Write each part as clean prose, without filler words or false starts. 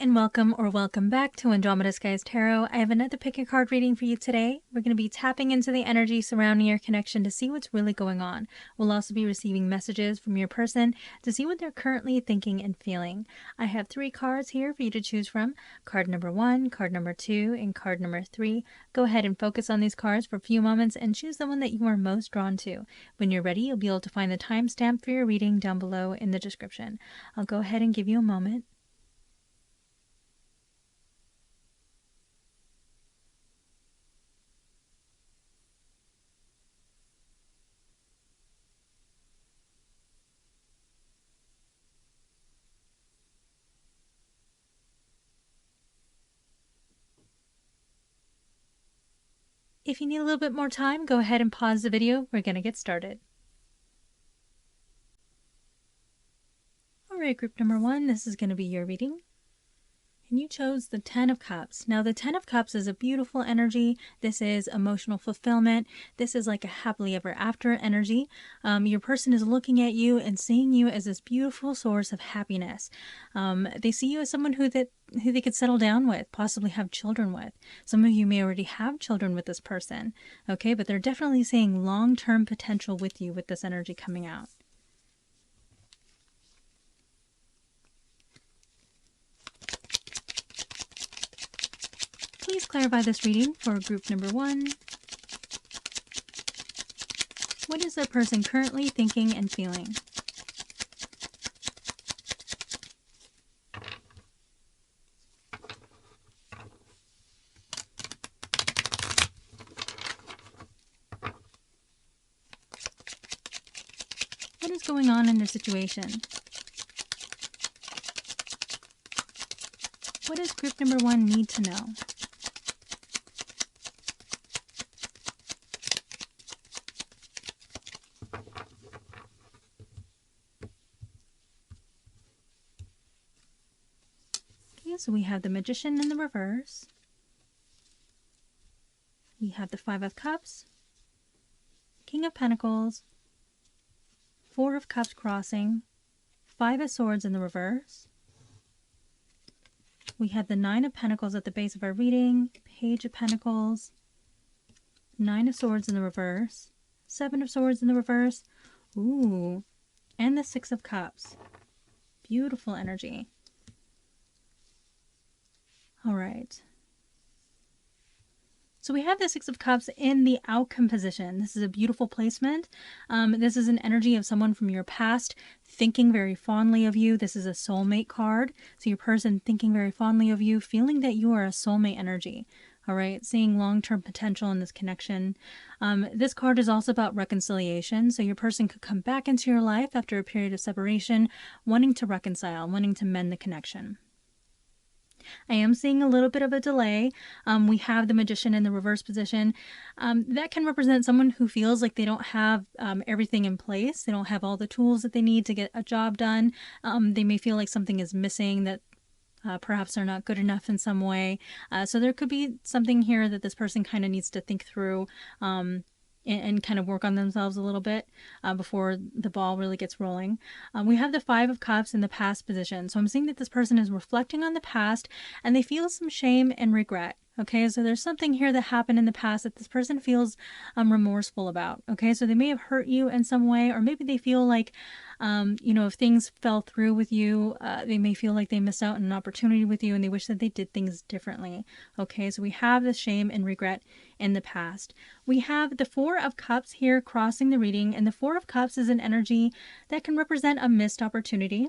and welcome or welcome back to Andromeda Skies Tarot. I have another pick a card reading for you today. We're going to be tapping into the energy surrounding your connection to see what's really going on. We'll also be receiving messages from your person to see what they're currently thinking and feeling. I have 3 cards here for you to choose from. Card number 1, card number 2, and card number 3. Go ahead and focus on these cards for a few moments and choose the one that you are most drawn to. When you're ready, you'll be able to find the timestamp for your reading down below in the description. I'll go ahead and give you a moment. If you need a little bit more time, go ahead and pause the video. We're going to get started. Alright, group number 1, this is going to be your reading. And you chose the 10 of Cups. Now, the 10 of Cups is a beautiful energy. This is emotional fulfillment. This is like a happily ever after energy. Your person is looking at you and seeing you as this beautiful source of happiness. They see you as someone who they could settle down with, possibly have children with. Some of you may already have children with this person, okay? But they're definitely seeing long-term potential with you with this energy coming out. Please clarify this reading for group number 1. What is that person currently thinking and feeling? What is going on in their situation? What does group number 1 need to know? So we have the Magician in the reverse. We have the 5 of Cups, King of Pentacles, 4 of Cups crossing, 5 of Swords in the reverse. We have the 9 of Pentacles at the base of our reading, Page of Pentacles, 9 of Swords in the reverse, 7 of Swords in the reverse, ooh, and the 6 of Cups. Beautiful energy. All right. So we have the 6 of Cups in the Outcome position. This is a beautiful placement. This is an energy of someone from your past thinking very fondly of you. This is a soulmate card. So your person thinking very fondly of you, feeling that you are a soulmate energy. All right, seeing long-term potential in this connection. This card is also about reconciliation. So your person could come back into your life after a period of separation, wanting to reconcile, wanting to mend the connection. I am seeing a little bit of a delay. We have the Magician in the reverse position. That can represent someone who feels like they don't have everything in place. They don't have all the tools that they need to get a job done. They may feel like something is missing, that perhaps they're not good enough in some way. So there could be something here that this person kind of needs to think through and kind of work on themselves a little bit before the ball really gets rolling. We have the 5 of Cups in the past position. So I'm seeing that this person is reflecting on the past and they feel some shame and regret. Okay, so there's something here that happened in the past that this person feels remorseful about. Okay, so they may have hurt you in some way, or maybe they feel like, you know, if things fell through with you, they may feel like they missed out on an opportunity with you and they wish that they did things differently. Okay, so we have the shame and regret in the past. We have the 4 of Cups here crossing the reading, and the 4 of Cups is an energy that can represent a missed opportunity.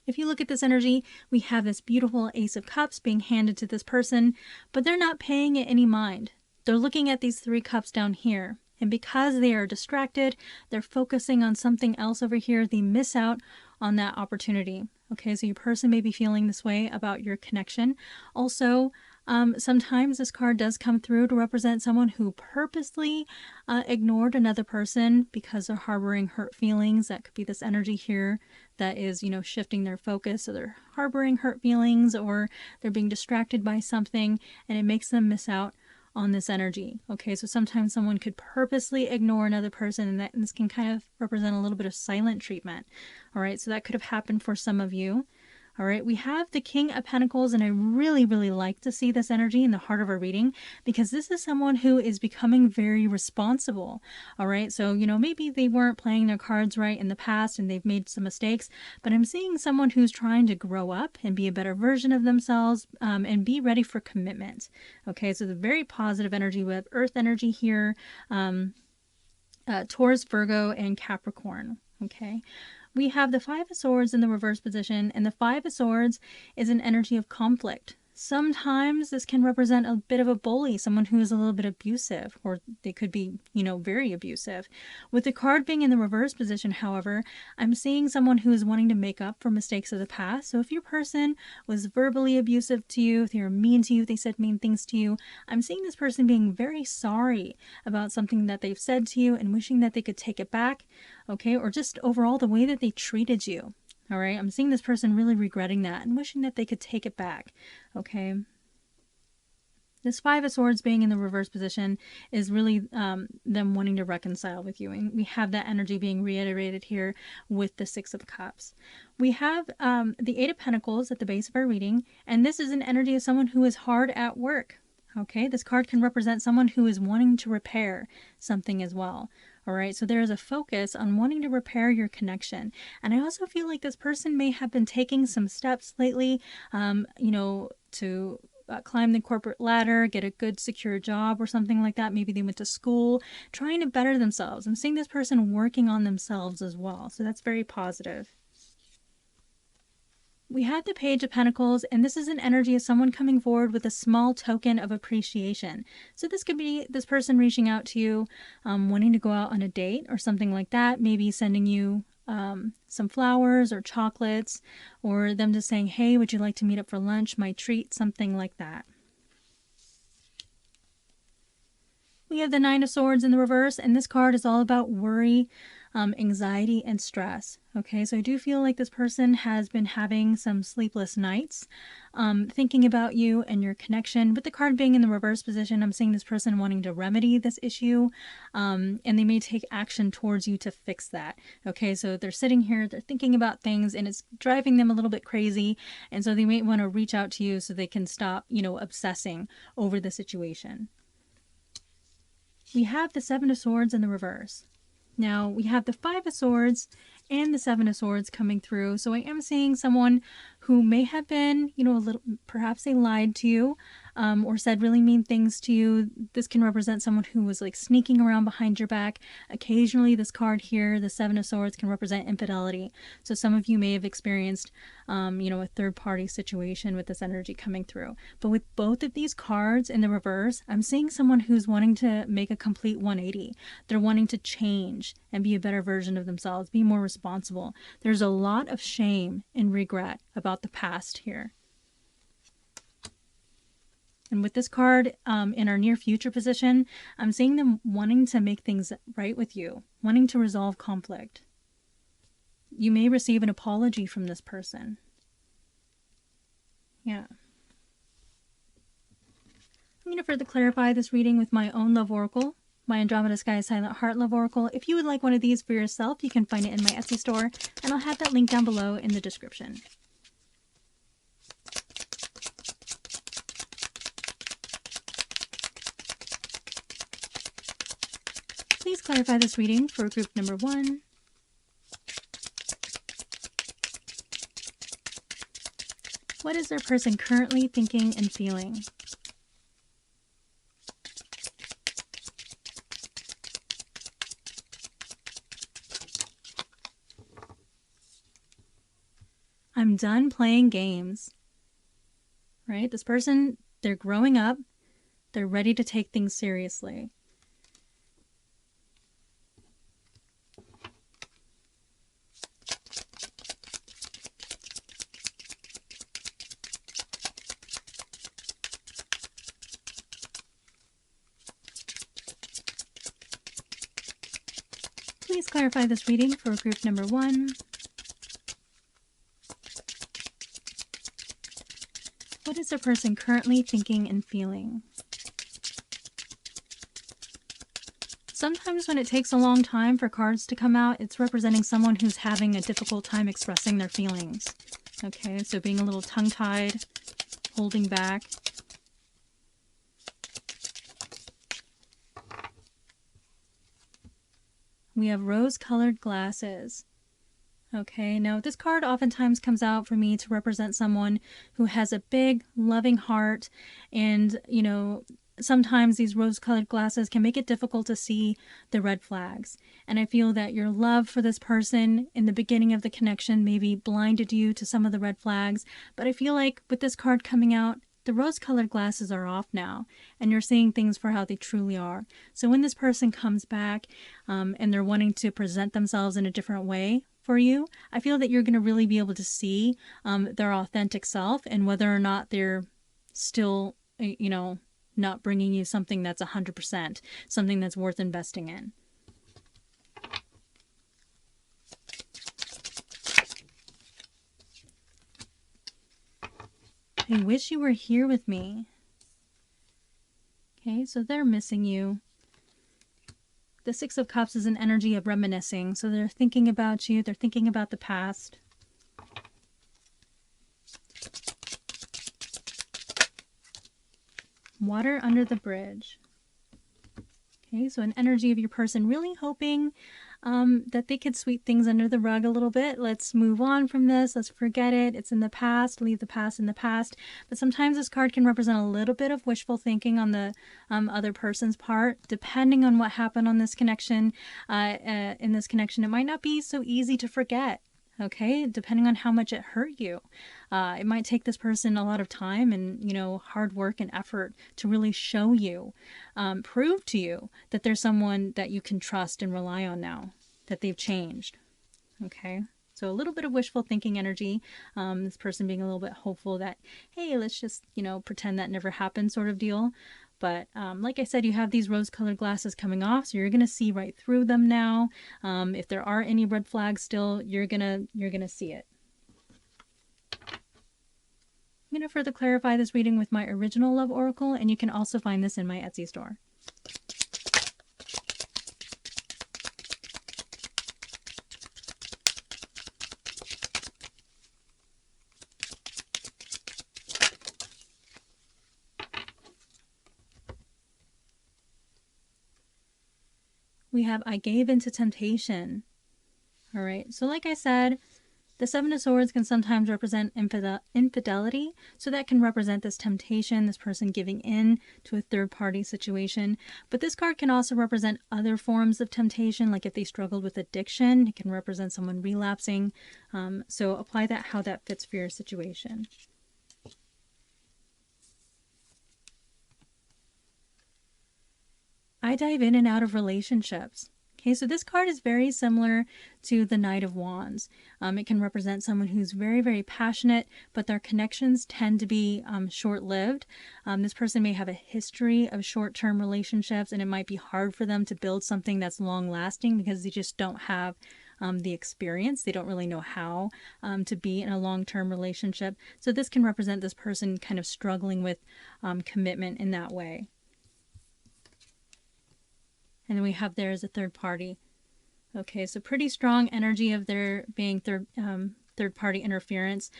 If you look at this energy, we have this beautiful Ace of Cups being handed to this person, but they're not paying it any mind. They're looking at these 3 cups down here, and because they are distracted, they're focusing on something else over here. They miss out on that opportunity. Okay, so your person may be feeling this way about your connection. Also, sometimes this card does come through to represent someone who purposely ignored another person because they're harboring hurt feelings. That could be this energy here that is, you know, shifting their focus. So they're harboring hurt feelings or they're being distracted by something and it makes them miss out on this energy. Okay, so sometimes someone could purposely ignore another person, and this can kind of represent a little bit of silent treatment. All right, so that could have happened for some of you. All right, we have the King of Pentacles, and I really, really like to see this energy in the heart of our reading because this is someone who is becoming very responsible. All right, so, you know, maybe they weren't playing their cards right in the past and they've made some mistakes, but I'm seeing someone who's trying to grow up and be a better version of themselves and be ready for commitment. Okay, so the very positive energy. We have Earth energy here, Taurus, Virgo, and Capricorn. Okay. We have the Five of Swords in the reverse position, and the Five of Swords is an energy of conflict. Sometimes this can represent a bit of a bully, someone who is a little bit abusive, or they could be, you know, very abusive. With the card being in the reverse position, however, I'm seeing someone who is wanting to make up for mistakes of the past. So if your person was verbally abusive to you, if they were mean to you, if they said mean things to you, I'm seeing this person being very sorry about something that they've said to you and wishing that they could take it back, okay, or just overall the way that they treated you. All right, I'm seeing this person really regretting that and wishing that they could take it back. Okay. This Five of Swords being in the reverse position is really them wanting to reconcile with you. And we have that energy being reiterated here with the Six of Cups. We have the Eight of Pentacles at the base of our reading. And this is an energy of someone who is hard at work. Okay, this card can represent someone who is wanting to repair something as well. All right, so there is a focus on wanting to repair your connection. And I also feel like this person may have been taking some steps lately, you know, to climb the corporate ladder, get a good secure job or something like that. Maybe they went to school, trying to better themselves. I'm seeing this person working on themselves as well. So that's very positive. We have the Page of Pentacles, and this is an energy of someone coming forward with a small token of appreciation. So this could be this person reaching out to you, wanting to go out on a date or something like that, maybe sending you some flowers or chocolates, or them just saying, hey, would you like to meet up for lunch, my treat, something like that. We have the Nine of Swords in the reverse, and this card is all about worry, anxiety, and stress. Okay, so I do feel like this person has been having some sleepless nights, thinking about you and your connection. With the card being in the reverse position, I'm seeing this person wanting to remedy this issue, and they may take action towards you to fix that. Okay, so they're sitting here, they're thinking about things, and it's driving them a little bit crazy, and so they may want to reach out to you so they can stop, you know, obsessing over the situation. We have the Seven of Swords in the reverse. Now, we have the Five of Swords and the Seven of Swords coming through. So I am seeing someone who may have been, you know, a little, perhaps they lied to you, or said really mean things to you. This can represent someone who was like sneaking around behind your back. Occasionally, this card here, the Seven of Swords, can represent infidelity. So some of you may have experienced, you know, a third-party situation with this energy coming through. But with both of these cards in the reverse, I'm seeing someone who's wanting to make a complete 180. They're wanting to change and be a better version of themselves, be more responsible. There's a lot of shame and regret about the past here. And with this card in our near future position, I'm seeing them wanting to make things right with you, wanting to resolve conflict. You may receive an apology from this person. Yeah. I'm going to further clarify this reading with my own love oracle, my Andromeda Sky Silent Heart Love Oracle. If you would like one of these for yourself, you can find it in my Etsy store, and I'll have that link down below in the description. Please clarify this reading for group number 1. What is their person currently thinking and feeling? I'm done playing games. Right? This person, they're growing up. They're ready to take things seriously. Please clarify this reading for group number 1. What is the person currently thinking and feeling? Sometimes when it takes a long time for cards to come out, it's representing someone who's having a difficult time expressing their feelings. Okay, so being a little tongue-tied, holding back. We have rose-colored glasses. Okay, now this card oftentimes comes out for me to represent someone who has a big, loving heart, and, you know, sometimes these rose-colored glasses can make it difficult to see the red flags. And I feel that your love for this person in the beginning of the connection maybe blinded you to some of the red flags, but I feel like with this card coming out, the rose-colored glasses are off now, and you're seeing things for how they truly are. So when this person comes back and they're wanting to present themselves in a different way for you, I feel that you're going to really be able to see their authentic self and whether or not they're still, you know, not bringing you something that's 100%, something that's worth investing in. I wish you were here with me. Okay, so they're missing you. The Six of Cups is an energy of reminiscing. So they're thinking about you. They're thinking about the past. Water under the bridge. Okay, so an energy of your person really hoping that they could sweep things under the rug a little bit. Let's move on from this. Let's forget it. It's in the past. Leave the past in the past. But sometimes this card can represent a little bit of wishful thinking on the other person's part. Depending on what happened on this connection, in this connection, it might not be so easy to forget. Okay, depending on how much it hurt you. It might take this person a lot of time and, you know, hard work and effort to really show you, prove to you that there's someone that you can trust and rely on now, that they've changed. Okay, so a little bit of wishful thinking energy. This person being a little bit hopeful that, hey, let's just, you know, pretend that never happened sort of deal. But like I said, you have these rose-colored glasses coming off, so you're gonna see right through them now. If there are any red flags still, you're gonna see it. I'm gonna further clarify this reading with my original love oracle, and you can also find this in my Etsy store. We have I gave into temptation. All right, so like I said, the Seven of Swords can sometimes represent infidelity, so that can represent this temptation, this person giving in to a third-party situation. But this card can also represent other forms of temptation, like if they struggled with addiction, it can represent someone relapsing. So apply that how that fits for your situation. I dive in and out of relationships. Okay, so this card is very similar to the Knight of Wands. It can represent someone who's very, very passionate, but their connections tend to be short-lived. This person may have a history of short-term relationships, and it might be hard for them to build something that's long-lasting because they just don't have the experience. They don't really know how to be in a long-term relationship. So this can represent this person kind of struggling with commitment in that way. And then we have there as a third party. Okay, so pretty strong energy of there being third party interference.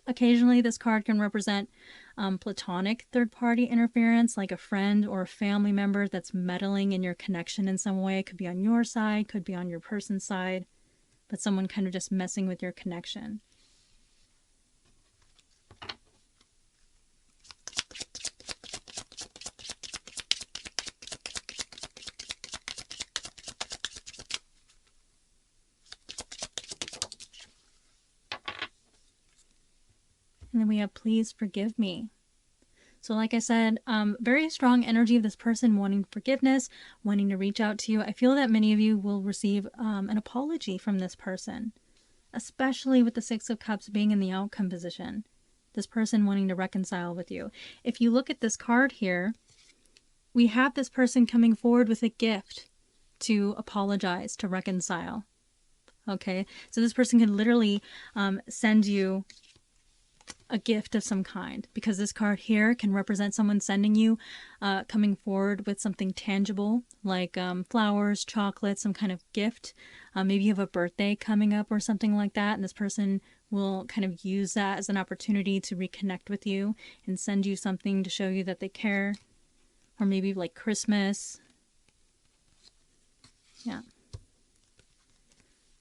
Occasionally this card can represent platonic third party interference, like a friend or a family member that's meddling in your connection in some way. It could be on your side, could be on your person's side, but someone kind of just messing with your connection. And then we have please forgive me. So like I said, very strong energy of this person wanting forgiveness, wanting to reach out to you. I feel that many of you will receive an apology from this person, especially with the Six of Cups being in the outcome position. This person wanting to reconcile with you. If you look at this card here, we have this person coming forward with a gift to apologize, to reconcile. Okay, so this person can literally send you a gift of some kind, because this card here can represent someone sending you, coming forward with something tangible, like flowers, chocolate, some kind of gift. Maybe you have a birthday coming up or something like that, and this person will kind of use that as an opportunity to reconnect with you and send you something to show you that they care. Or maybe like Christmas. Yeah.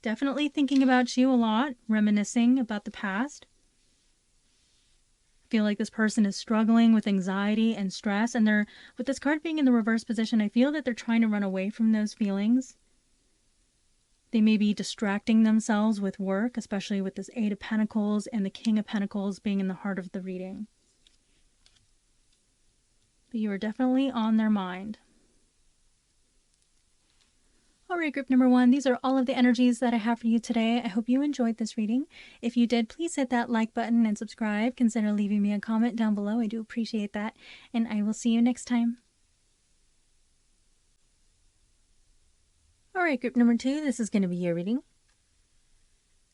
Definitely thinking about you a lot, reminiscing about the past. I feel like this person is struggling with anxiety and stress, and they're, with this card being in the reverse position, I feel that they're trying to run away from those feelings. They may be distracting themselves with work, especially with this Eight of Pentacles and the King of Pentacles being in the heart of the reading. But you are definitely on their mind. All right, group number 1, these are all of the energies that I have for you today. I hope you enjoyed this reading. If you did, please hit that like button and subscribe. Consider leaving me a comment down below. I do appreciate that. And I will see you next time. All right, group number 2, this is going to be your reading.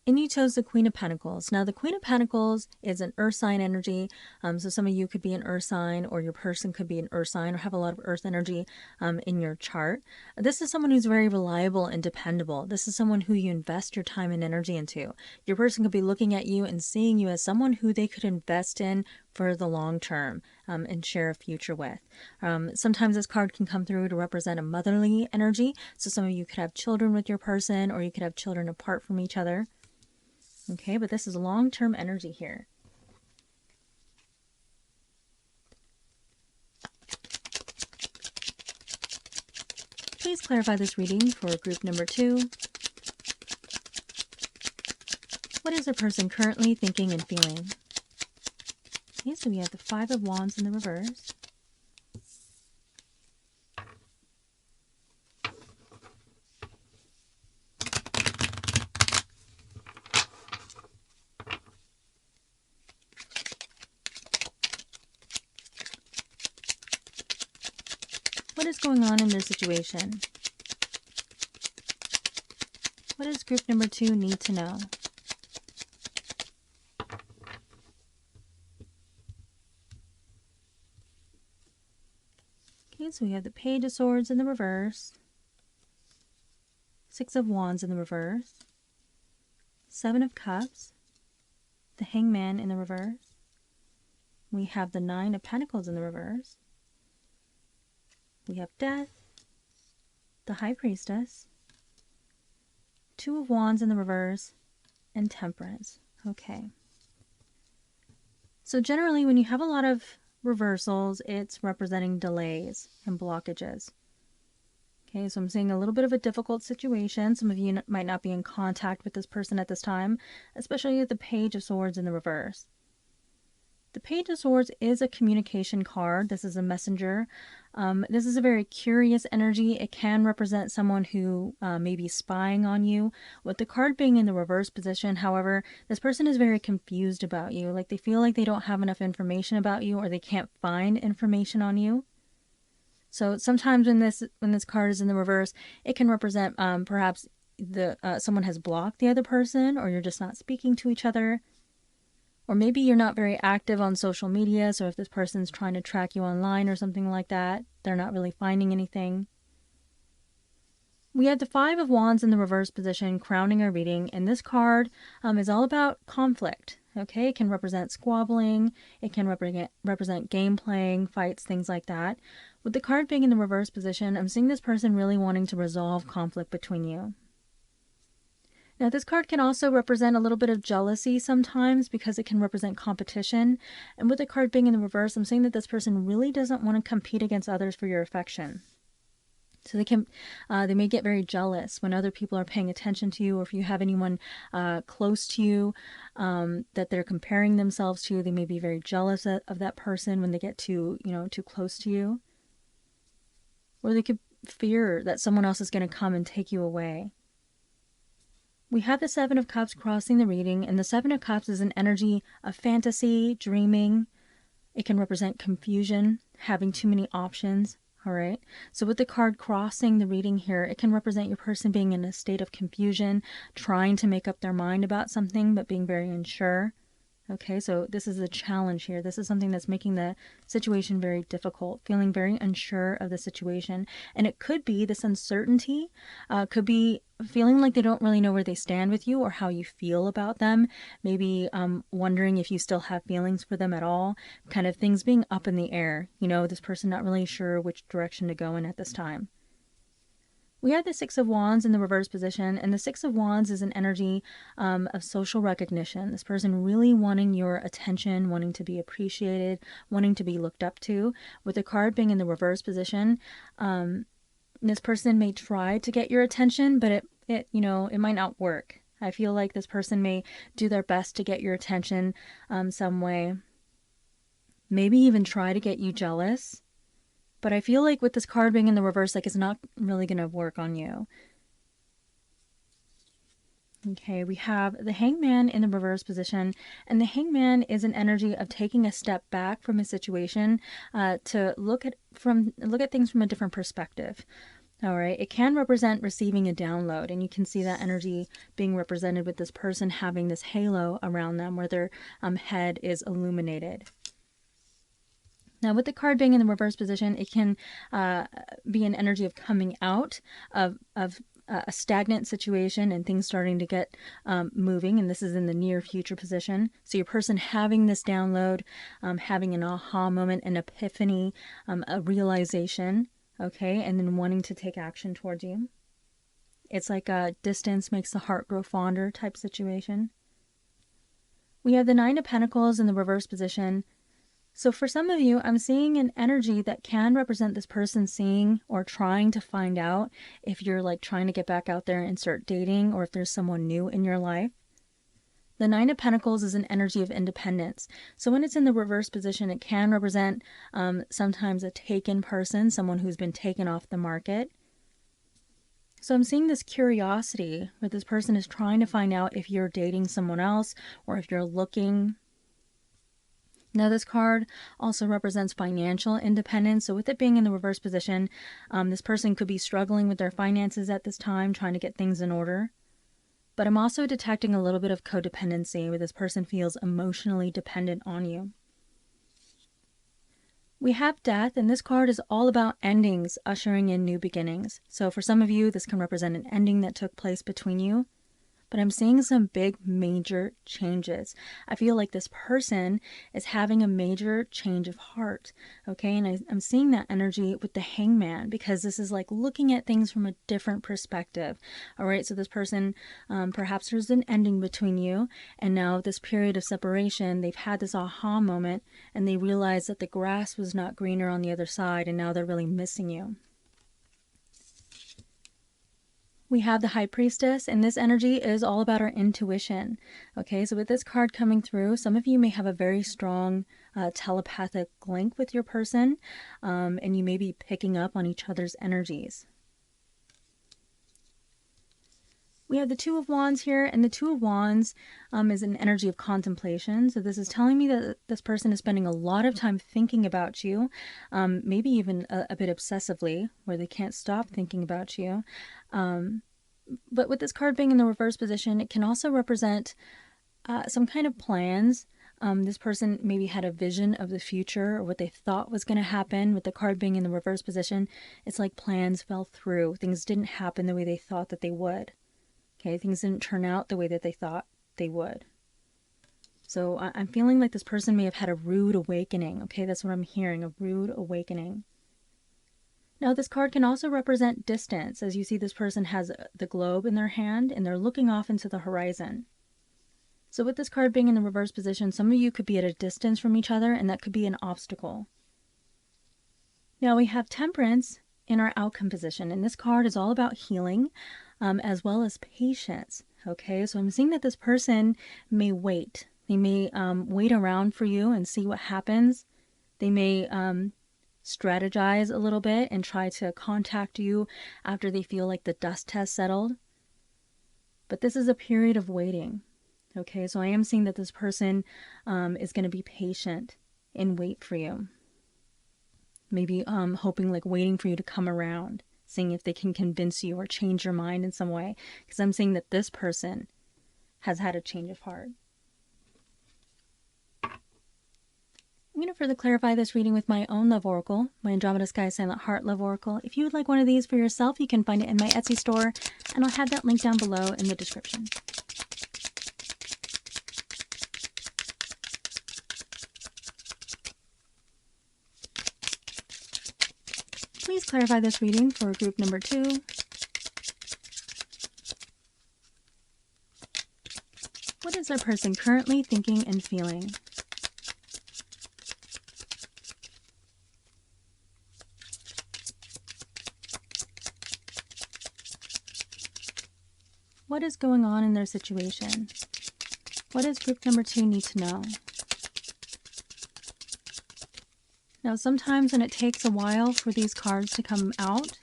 And you chose the Queen of Pentacles. Now, the Queen of Pentacles is an earth sign energy. So some of you could be an earth sign, or your person could be an earth sign, or have a lot of earth energy in your chart. This is someone who's very reliable and dependable. This is someone who you invest your time and energy into. Your person could be looking at you and seeing you as someone who they could invest in for the long term and share a future with. Sometimes this card can come through to represent a motherly energy. So some of you could have children with your person, or you could have children apart from each other. Okay, but this is long-term energy here. Please clarify this reading for group number 2. What is a person currently thinking and feeling? Okay, so we have the Five of Wands in the reverse. What is going on in their situation? What does group number 2 need to know? Okay, so we have the Page of Swords in the reverse, Six of Wands in the reverse, Seven of Cups, the Hangman in the reverse. We have the Nine of Pentacles in the reverse. We have Death, the High Priestess, Two of Wands in the reverse, and Temperance. Okay. So generally when you have a lot of reversals, it's representing delays and blockages. Okay, so I'm seeing a little bit of a difficult situation. Some of you might not be in contact with this person at this time, especially with the Page of Swords in the reverse. The Page of Swords is a communication card. This is a messenger. This is a very curious energy. It can represent someone who may be spying on you. With the card being in the reverse position, however, this person is very confused about you. Like they feel like they don't have enough information about you, or they can't find information on you. So sometimes when this card is in the reverse, it can represent perhaps someone has blocked the other person, or you're just not speaking to each other. Or maybe you're not very active on social media, so if this person's trying to track you online or something like that, they're not really finding anything. We have the Five of Wands in the reverse position crowning our reading, and this card is all about conflict. Okay, it can represent squabbling, it can represent game playing, fights, things like that. With the card being in the reverse position, I'm seeing this person really wanting to resolve conflict between you. Now, this card can also represent a little bit of jealousy sometimes, because it can represent competition. And with the card being in the reverse, I'm saying that this person really doesn't want to compete against others for your affection. So they may get very jealous when other people are paying attention to you, or if you have anyone close to you that they're comparing themselves to. They may be very jealous of that person when they get too close to you. Or they could fear that someone else is going to come and take you away. We have the Seven of Cups crossing the reading, and the Seven of Cups is an energy of fantasy, dreaming. It can represent confusion, having too many options. All right. So with the card crossing the reading here, it can represent your person being in a state of confusion, trying to make up their mind about something, but being very unsure. Okay, so this is a challenge here. This is something that's making the situation very difficult, feeling very unsure of the situation. And it could be this uncertainty, could be feeling like they don't really know where they stand with you or how you feel about them. Maybe wondering if you still have feelings for them at all. Kind of things being up in the air. You know, this person not really sure which direction to go in at this time. We have the Six of Wands in the reverse position, and the Six of Wands is an energy of social recognition. This person really wanting your attention, wanting to be appreciated, wanting to be looked up to. With the card being in the reverse position, this person may try to get your attention, but it might not work. I feel like this person may do their best to get your attention some way. Maybe even try to get you jealous. But I feel like with this card being in the reverse, like it's not really going to work on you. Okay, we have the Hangman in the reverse position, and the Hangman is an energy of taking a step back from a situation to look at things from a different perspective. All right, it can represent receiving a download, and you can see that energy being represented with this person having this halo around them where their head is illuminated. Now, with the card being in the reverse position, it can be an energy of coming out of a stagnant situation and things starting to get moving. And this is in the near future position. So your person having this download, having an aha moment, an epiphany, a realization, okay, and then wanting to take action towards you. It's like a distance makes the heart grow fonder type situation. We have the Nine of Pentacles in the reverse position. So for some of you, I'm seeing an energy that can represent this person seeing or trying to find out if you're like trying to get back out there and start dating or if there's someone new in your life. The Nine of Pentacles is an energy of independence. So when it's in the reverse position, it can represent sometimes a taken person, someone who's been taken off the market. So I'm seeing this curiosity where this person is trying to find out if you're dating someone else or if you're looking. Now, this card also represents financial independence. So with it being in the reverse position, this person could be struggling with their finances at this time, trying to get things in order. But I'm also detecting a little bit of codependency where this person feels emotionally dependent on you. We have Death, and this card is all about endings, ushering in new beginnings. So for some of you, this can represent an ending that took place between you. But I'm seeing some big major changes. I feel like this person is having a major change of heart. Okay, and I'm seeing that energy with the Hangman because this is like looking at things from a different perspective. All right, so this person, perhaps there's an ending between you, and now this period of separation, they've had this aha moment and they realize that the grass was not greener on the other side, and now they're really missing you. We have the High Priestess, and this energy is all about our intuition. Okay, so with this card coming through, some of you may have a very strong telepathic link with your person, and you may be picking up on each other's energies. We have the Two of Wands here, and the Two of Wands is an energy of contemplation. So this is telling me that this person is spending a lot of time thinking about you, maybe even a bit obsessively, where they can't stop thinking about you. But with this card being in the reverse position, it can also represent some kind of plans. This person maybe had a vision of the future or what they thought was going to happen. With the card being in the reverse position, it's like plans fell through. Things didn't happen the way they thought that they would. Okay, things didn't turn out the way that they thought they would. So I'm feeling like this person may have had a rude awakening. Okay, that's what I'm hearing, a rude awakening. Now, this card can also represent distance. As you see, this person has the globe in their hand and they're looking off into the horizon. So with this card being in the reverse position, some of you could be at a distance from each other, and that could be an obstacle. Now we have Temperance in our outcome position, and this card is all about healing as well as patience. Okay, so I'm seeing that this person may wait. They may wait around for you and see what happens. They may strategize a little bit and try to contact you after they feel like the dust has settled. But this is a period of waiting. Okay, so I am seeing that this person is going to be patient and wait for you. Maybe hoping, like waiting for you to come around, seeing if they can convince you or change your mind in some way. Because I'm seeing that this person has had a change of heart. going to further clarify this reading with my own love oracle, my Andromeda Sky Silent Heart love oracle. If you would like one of these for yourself, you can find it in my Etsy store, and I'll have that link down below in the description. Please clarify this reading for group number 2. What is our person currently thinking and feeling? What is going on in their situation? What does group number 2 need to know? Now, sometimes when it takes a while for these cards to come out,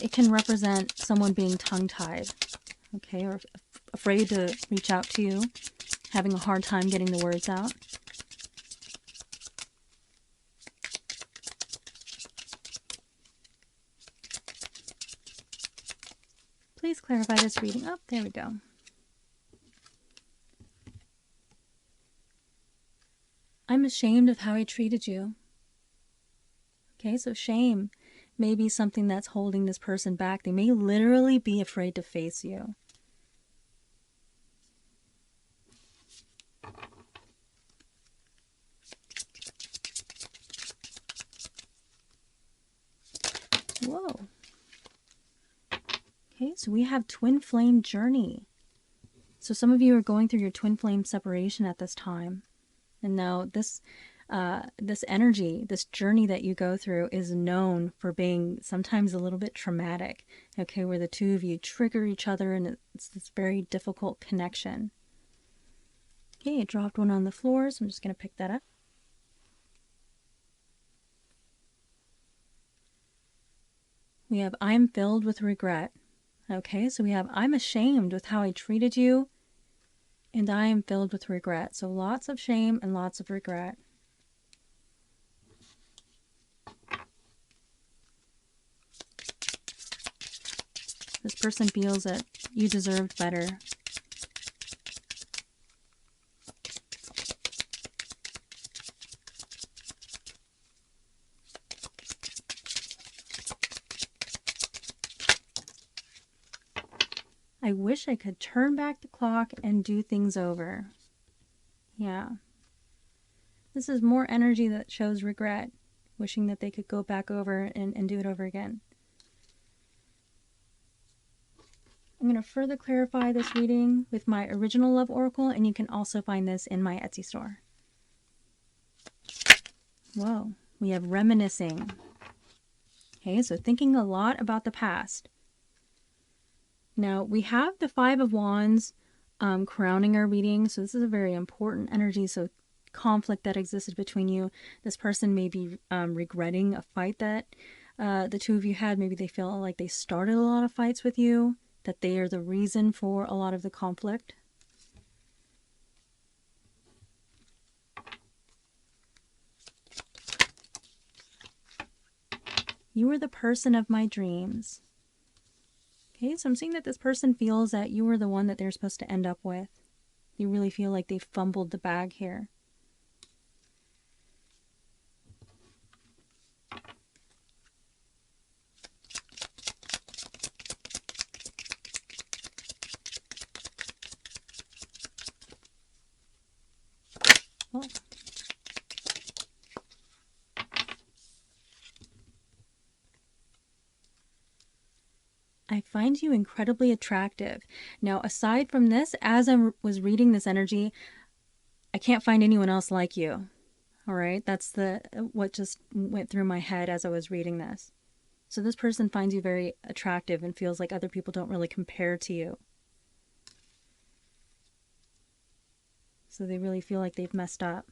it can represent someone being tongue-tied, okay, or afraid to reach out to you, having a hard time getting the words out. Please clarify this reading. Oh, there we go. I'm ashamed of how I treated you. Okay, so shame may be something that's holding this person back. They may literally be afraid to face you. Whoa. Okay, so we have twin flame journey. So some of you are going through your twin flame separation at this time. And now this energy, this journey that you go through is known for being sometimes a little bit traumatic, okay, where the two of you trigger each other and it's this very difficult connection. Okay, I dropped one on the floor, so I'm just going to pick that up. We have, I'm filled with regret. Okay, so we have, I'm ashamed with how I treated you, and I am filled with regret. So lots of shame and lots of regret. This person feels that you deserved better. I wish I could turn back the clock and do things over. Yeah. This is more energy that shows regret, wishing that they could go back over and do it over again. I'm going to further clarify this reading with my original love oracle, and you can also find this in my Etsy store. Whoa, we have reminiscing. Okay, so thinking a lot about the past. Now, we have the Five of Wands crowning our reading, so this is a very important energy, so conflict that existed between you. This person may be regretting a fight that the two of you had. Maybe they feel like they started a lot of fights with you, that they are the reason for a lot of the conflict. You were the person of my dreams. Okay, so I'm seeing that this person feels that you were the one that they're supposed to end up with. You really feel like they fumbled the bag here. Well, I find you incredibly attractive. Now, aside from this, as I was reading this energy, I can't find anyone else like you. All right, that's what just went through my head as I was reading this. So this person finds you very attractive and feels like other people don't really compare to you. So they really feel like they've messed up.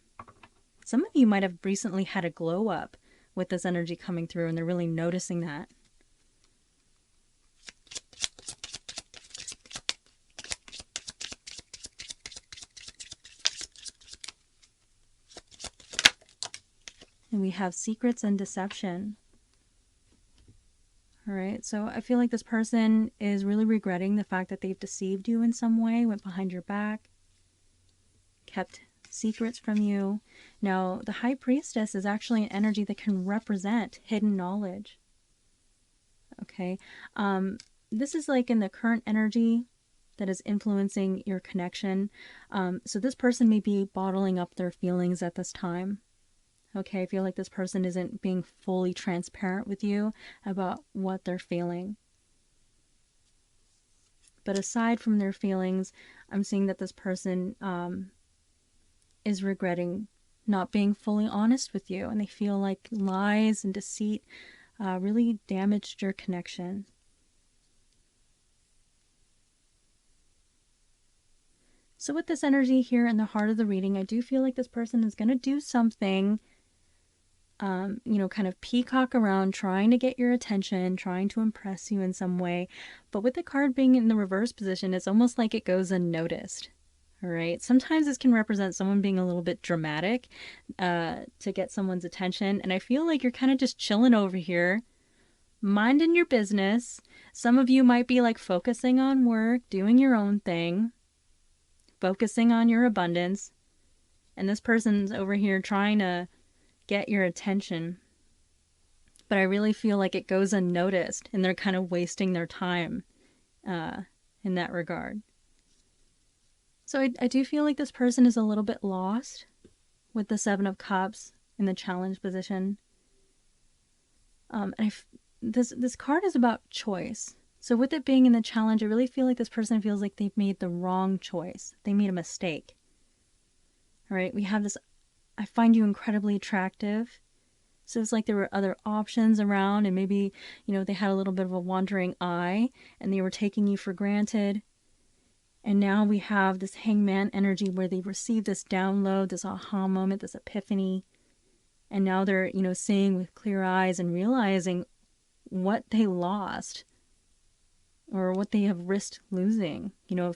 Some of you might have recently had a glow up with this energy coming through, and they're really noticing that. And we have secrets and deception. All right, so I feel like this person is really regretting the fact that they've deceived you in some way, went behind your back, kept secrets from you. Now, the High Priestess is actually an energy that can represent hidden knowledge. Okay, this is like in the current energy that is influencing your connection. So this person may be bottling up their feelings at this time. Okay, I feel like this person isn't being fully transparent with you about what they're feeling. But aside from their feelings, I'm seeing that this person is regretting not being fully honest with you, and they feel like lies and deceit really damaged your connection. So with this energy here in the heart of the reading, I do feel like this person is going to do something, you know, kind of peacock around, trying to get your attention, trying to impress you in some way. But with the card being in the reverse position, it's almost like it goes unnoticed. All right. Sometimes this can represent someone being a little bit dramatic to get someone's attention. And I feel like you're kind of just chilling over here, minding your business. Some of you might be like focusing on work, doing your own thing, focusing on your abundance. And this person's over here trying to get your attention. But I really feel like it goes unnoticed and they're kind of wasting their time in that regard. So I do feel like this person is a little bit lost with the Seven of Cups in the challenge position. This card is about choice. So with it being in the challenge, I really feel like this person feels like they've made the wrong choice. They made a mistake. All right, we have this, I find you incredibly attractive. So it's like there were other options around, and maybe, you know, they had a little bit of a wandering eye and they were taking you for granted. And now we have this Hangman energy where they received this download, this aha moment, this epiphany. And now they're, you know, seeing with clear eyes and realizing what they lost or what they have risked losing. You know,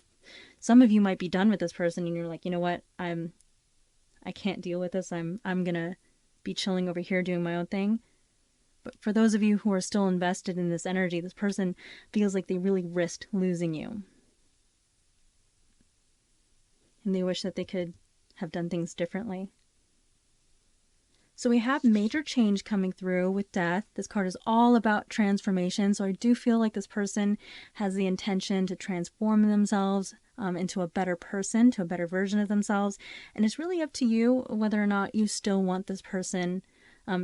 some of you might be done with this person and you're like, you know what, I can't deal with this. I'm going to be chilling over here doing my own thing. But for those of you who are still invested in this energy, this person feels like they really risked losing you. And they wish that they could have done things differently. So we have major change coming through with death. This card is all about transformation. So I do feel like this person has the intention to transform themselves into a better person, to a better version of themselves. And it's really up to you whether or not you still want this person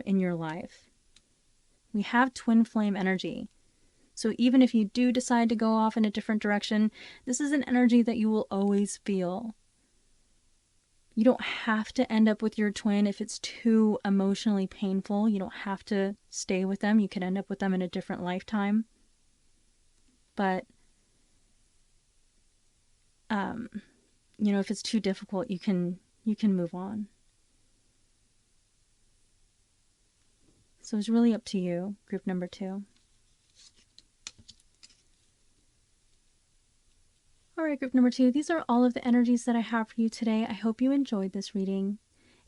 in your life. We have twin flame energy. So even if you do decide to go off in a different direction, this is an energy that you will always feel. You don't have to end up with your twin if it's too emotionally painful. You don't have to stay with them. You could end up with them in a different lifetime. But, you know, if it's too difficult, you can move on. So it's really up to you, group number 2. All right, group number 2, these are all of the energies that I have for you today. I hope you enjoyed this reading.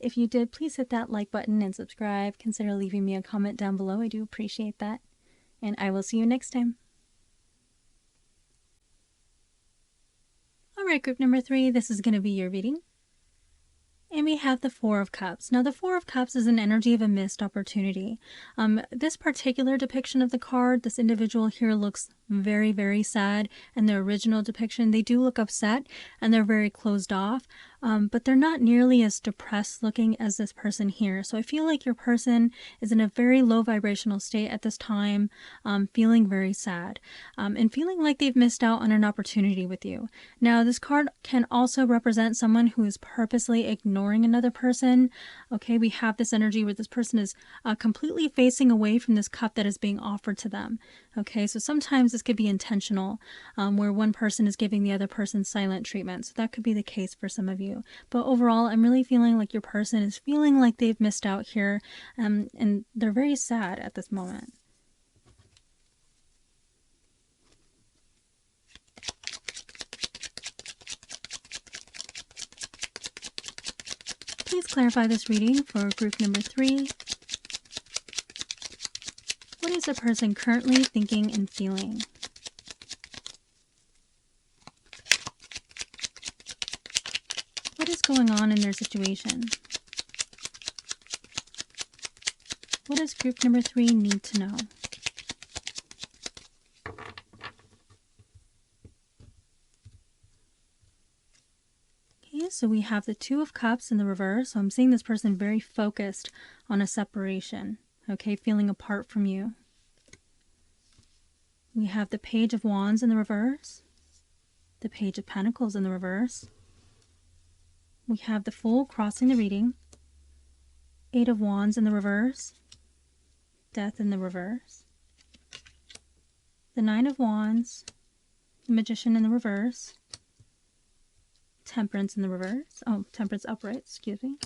If you did, please hit that like button and subscribe. Consider leaving me a comment down below. I do appreciate that. And I will see you next time. All right, group number 3, this is going to be your reading. And we have the Four of Cups. Now, the Four of Cups is an energy of a missed opportunity. This particular depiction of the card, this individual here looks very, very sad. And the original depiction, they do look upset and they're very closed off. But they're not nearly as depressed looking as this person here. So I feel like your person is in a very low vibrational state at this time, feeling very sad, and feeling like they've missed out on an opportunity with you. Now, this card can also represent someone who is purposely ignoring another person. Okay, we have this energy where this person is completely facing away from this cup that is being offered to them. Okay, so sometimes this could be intentional, where one person is giving the other person silent treatment. So that could be the case for some of you. But overall, I'm really feeling like your person is feeling like they've missed out here, and they're very sad at this moment. Please clarify this reading for group number 3. What is the person currently thinking and feeling? What is going on in their situation? What does group number 3 need to know? Okay, so we have the Two of Cups in the reverse. So I'm seeing this person very focused on a separation, okay, feeling apart from you. We have the Page of Wands in the reverse, the Page of Pentacles in the reverse. We have the Fool crossing the reading, Eight of Wands in the reverse, Death in the reverse, the Nine of Wands, the Magician in the reverse, Temperance in the reverse, Temperance upright, excuse me,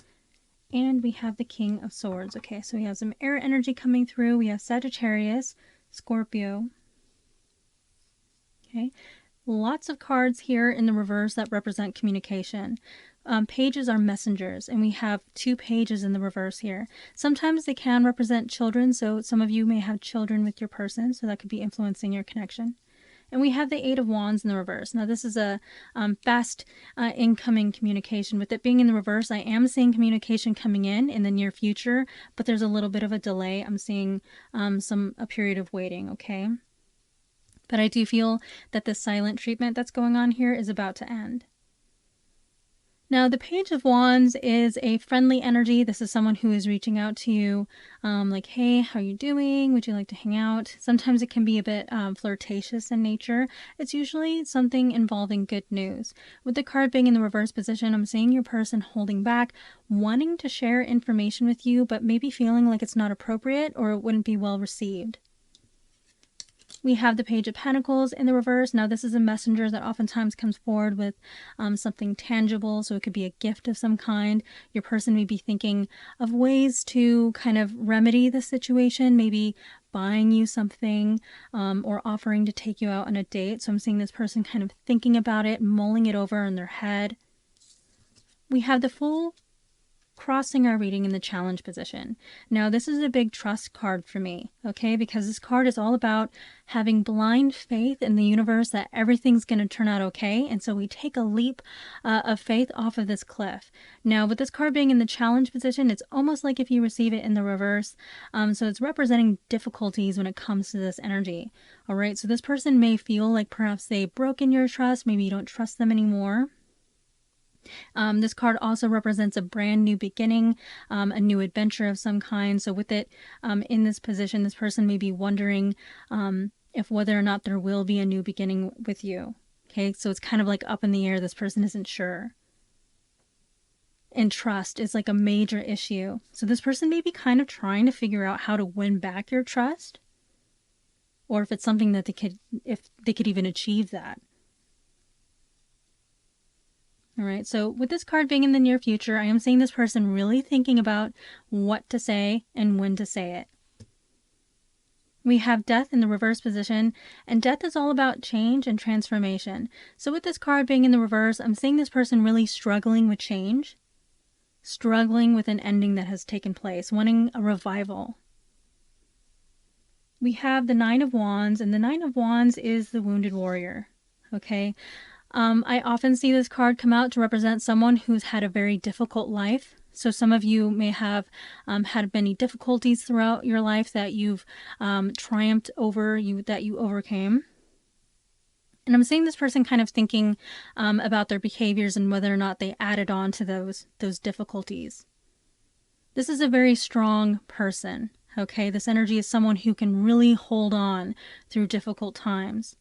and we have the King of Swords. Okay, so we have some air energy coming through. We have Sagittarius, Scorpio. Okay, lots of cards here in the reverse that represent communication. Pages are messengers, and we have 2 pages in the reverse here. Sometimes they can represent children, so some of you may have children with your person, so that could be influencing your connection. And we have the Eight of Wands in the reverse. Now this is a fast incoming communication. With it being in the reverse, I am seeing communication coming in the near future, but there's a little bit of a delay. I'm seeing a period of waiting, okay? But I do feel that the silent treatment that's going on here is about to end. Now, the Page of Wands is a friendly energy. This is someone who is reaching out to you, like, hey, how are you doing? Would you like to hang out? Sometimes it can be a bit flirtatious in nature. It's usually something involving good news. With the card being in the reverse position, I'm seeing your person holding back, wanting to share information with you, but maybe feeling like it's not appropriate or it wouldn't be well received. We have the Page of Pentacles in the reverse. Now this is a messenger that oftentimes comes forward with something tangible, so it could be a gift of some kind. Your person may be thinking of ways to kind of remedy the situation, maybe buying you something or offering to take you out on a date. So I'm seeing this person kind of thinking about it, mulling it over in their head. We have the Fool crossing our reading in the challenge position. Now this is a big trust card for me, okay, because this card is all about having blind faith in the universe that everything's going to turn out okay, and so we take a leap of faith off of this cliff. Now with this card being in the challenge position, it's almost like if you receive it in the reverse, so it's representing difficulties when it comes to this energy. All right, so this person may feel like perhaps they've broken your trust, maybe you don't trust them anymore. This card also represents a brand new beginning, a new adventure of some kind. So with it in this position, this person may be wondering if whether or not there will be a new beginning with you. Okay, so it's kind of like up in the air. This person isn't sure. And trust is like a major issue. So this person may be kind of trying to figure out how to win back your trust, or if it's something that if they could even achieve that. All right, so with this card being in the near future, I am seeing this person really thinking about what to say and when to say it. We have Death in the reverse position, and Death is all about change and transformation. So with this card being in the reverse, I'm seeing this person really struggling with change, struggling with an ending that has taken place, wanting a revival. We have the Nine of Wands, and the Nine of Wands is the wounded warrior, okay? I often see this card come out to represent someone who's had a very difficult life. So some of you may have had many difficulties throughout your life that you've triumphed over, that you overcame. And I'm seeing this person kind of thinking about their behaviors and whether or not they added on to those difficulties. This is a very strong person, okay? This energy is someone who can really hold on through difficult times.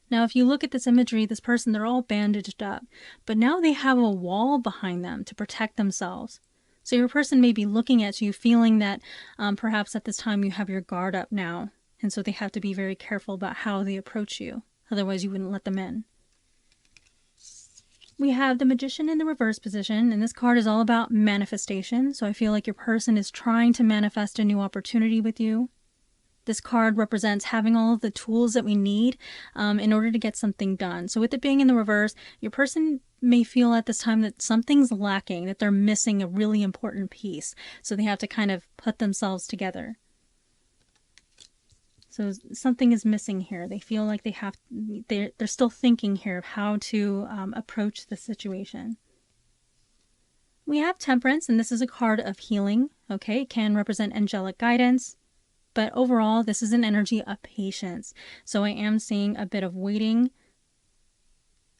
Now, if you look at this imagery, this person, they're all bandaged up, but now they have a wall behind them to protect themselves. So your person may be looking at you feeling that perhaps at this time you have your guard up now, and so they have to be very careful about how they approach you. Otherwise, you wouldn't let them in. We have the Magician in the reverse position, and this card is all about manifestation. So I feel like your person is trying to manifest a new opportunity with you. This card represents having all of the tools that we need in order to get something done. So with it being in the reverse, your person may feel at this time that something's lacking, that they're missing a really important piece. So they have to kind of put themselves together. So something is missing here. They feel like they're still thinking here of how to approach the situation. We have Temperance, and this is a card of healing. Okay, it can represent angelic guidance, but overall, this is an energy of patience. So I am seeing a bit of waiting.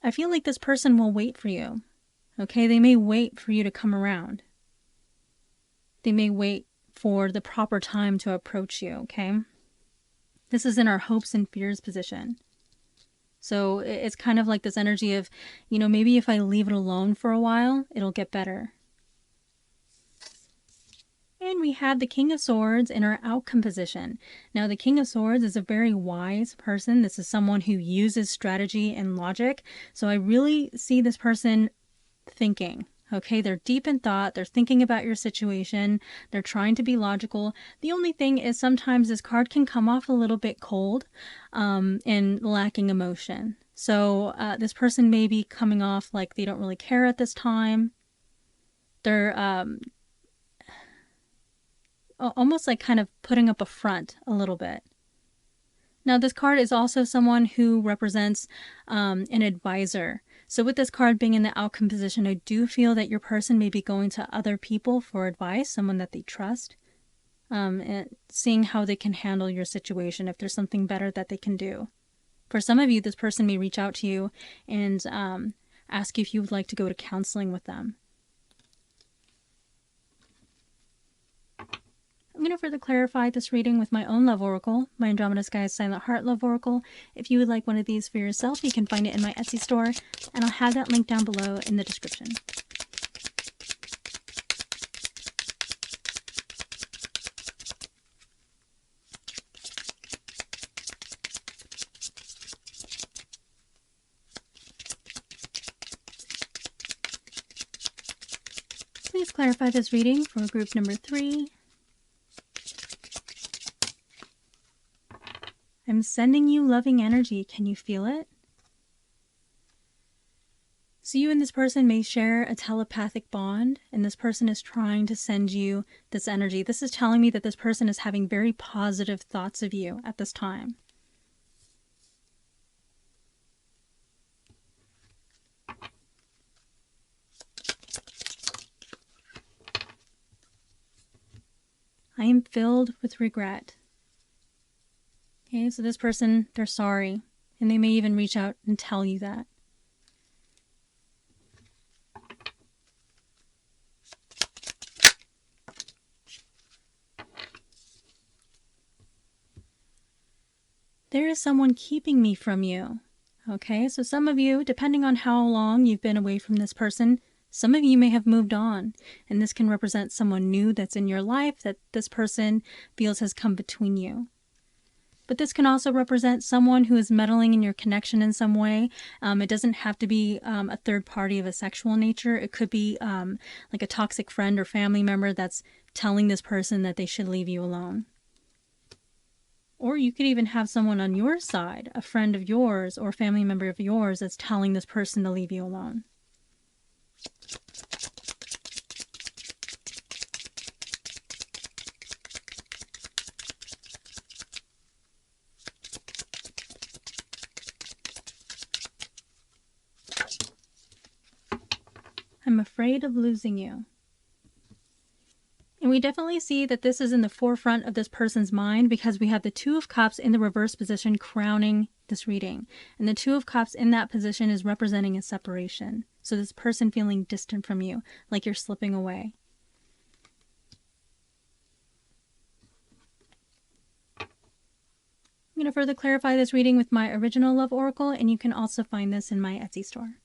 I feel like this person will wait for you. Okay, they may wait for you to come around. They may wait for the proper time to approach you, okay? This is in our hopes and fears position. So it's kind of like this energy of, you know, maybe if I leave it alone for a while, it'll get better. And we have the King of Swords in our outcome position. Now, the King of Swords is a very wise person. This is someone who uses strategy and logic. So I really see this person thinking. Okay, they're deep in thought. They're thinking about your situation. They're trying to be logical. The only thing is sometimes this card can come off a little bit cold and lacking emotion. So this person may be coming off like they don't really care at this time. They're almost like kind of putting up a front a little bit. Now, this card is also someone who represents an advisor. So with this card being in the outcome position, I do feel that your person may be going to other people for advice, someone that they trust, and seeing how they can handle your situation, if there's something better that they can do. For some of you, this person may reach out to you and ask you if you would like to go to counseling with them. I'm going to further clarify this reading with my own love oracle, my Andromeda Sky's Silent Heart Love Oracle. If you would like one of these for yourself, you can find it in my Etsy store, and I'll have that link down below in the description. Please clarify this reading for group number 3. I'm sending you loving energy. Can you feel it? So you and this person may share a telepathic bond, and this person is trying to send you this energy. This is telling me that this person is having very positive thoughts of you at this time. I am filled with regret. Okay, so this person, they're sorry, and they may even reach out and tell you that. There is someone keeping me from you. Okay, so some of you, depending on how long you've been away from this person, some of you may have moved on, and this can represent someone new that's in your life that this person feels has come between you. But this can also represent someone who is meddling in your connection in some way. It doesn't have to be a third party of a sexual nature. It could be like a toxic friend or family member that's telling this person that they should leave you alone. Or you could even have someone on your side, a friend of yours or family member of yours, that's telling this person to leave you alone. I'm afraid of losing you. And we definitely see that this is in the forefront of this person's mind because we have the Two of Cups in the reverse position crowning this reading. And the Two of Cups in that position is representing a separation. So this person feeling distant from you, like you're slipping away. I'm going to further clarify this reading with my original love oracle, and you can also find this in my Etsy store.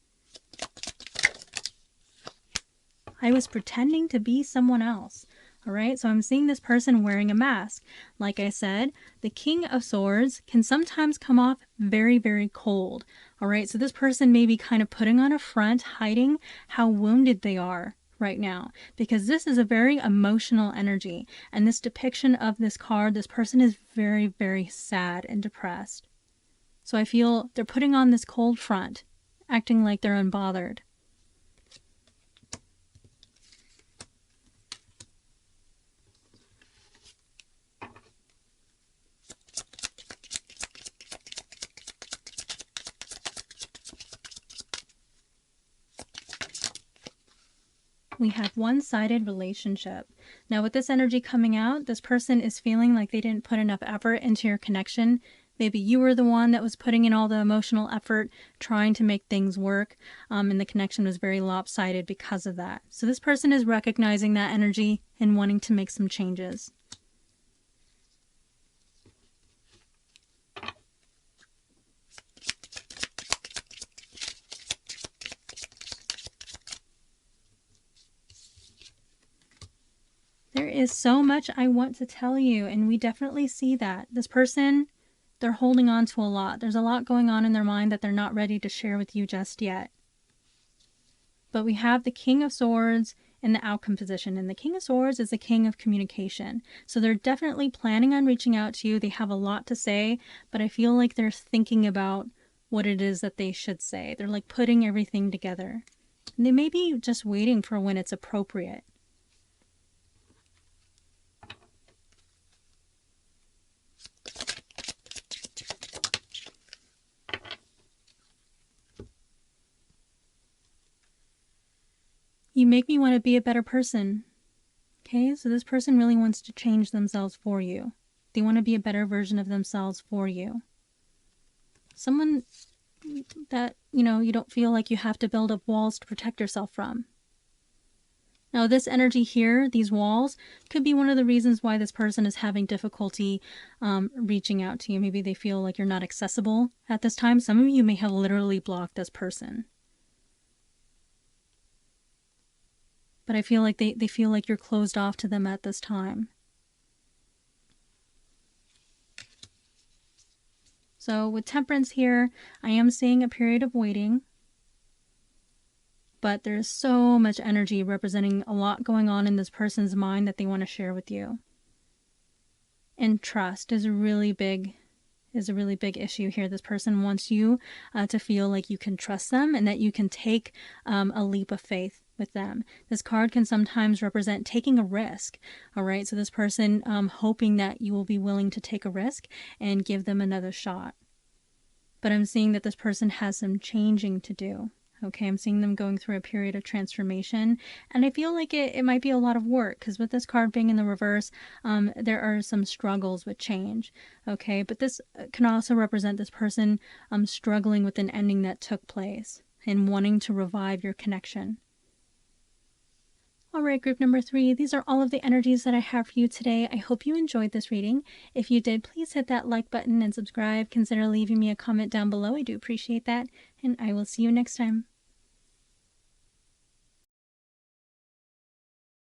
I was pretending to be someone else. All right, so I'm seeing this person wearing a mask. Like I said, the King of Swords can sometimes come off very, very cold. All right, so this person may be kind of putting on a front, hiding how wounded they are right now, because this is a very emotional energy. And this depiction of this card, this person is very, very sad and depressed. So I feel they're putting on this cold front, acting like they're unbothered. We have one-sided relationship. Now with this energy coming out, this person is feeling like they didn't put enough effort into your connection. Maybe you were the one that was putting in all the emotional effort trying to make things work, and the connection was very lopsided because of that. So this person is recognizing that energy and wanting to make some changes. There is so much I want to tell you, and we definitely see that. This person, they're holding on to a lot. There's a lot going on in their mind that they're not ready to share with you just yet. But we have the King of Swords in the outcome position, and the King of Swords is the king of communication. So they're definitely planning on reaching out to you. They have a lot to say, but I feel like they're thinking about what it is that they should say. They're like putting everything together. And they may be just waiting for when it's appropriate. You make me want to be a better person. Okay, so this person really wants to change themselves for you. They want to be a better version of themselves for you. Someone that, you don't feel like you have to build up walls to protect yourself from. Now, this energy here, these walls, could be one of the reasons why this person is having difficulty reaching out to you. Maybe they feel like you're not accessible at this time. Some of you may have literally blocked this person. But I feel like they feel like you're closed off to them at this time. So with Temperance here, I am seeing a period of waiting. But there's so much energy representing a lot going on in this person's mind that they want to share with you. And trust is a really big issue here. This person wants you to feel like you can trust them and that you can take a leap of faith with them. This card can sometimes represent taking a risk. All right, so this person hoping that you will be willing to take a risk and give them another shot. But I'm seeing that this person has some changing to do. Okay, I'm seeing them going through a period of transformation, and I feel like it might be a lot of work, because with this card being in the reverse, there are some struggles with change. Okay, but this can also represent this person struggling with an ending that took place and wanting to revive your connection. All right, group number 3, these are all of the energies that I have for you today. I hope you enjoyed this reading. If you did, please hit that like button and subscribe. Consider leaving me a comment down below. I do appreciate that, and I will see you next time.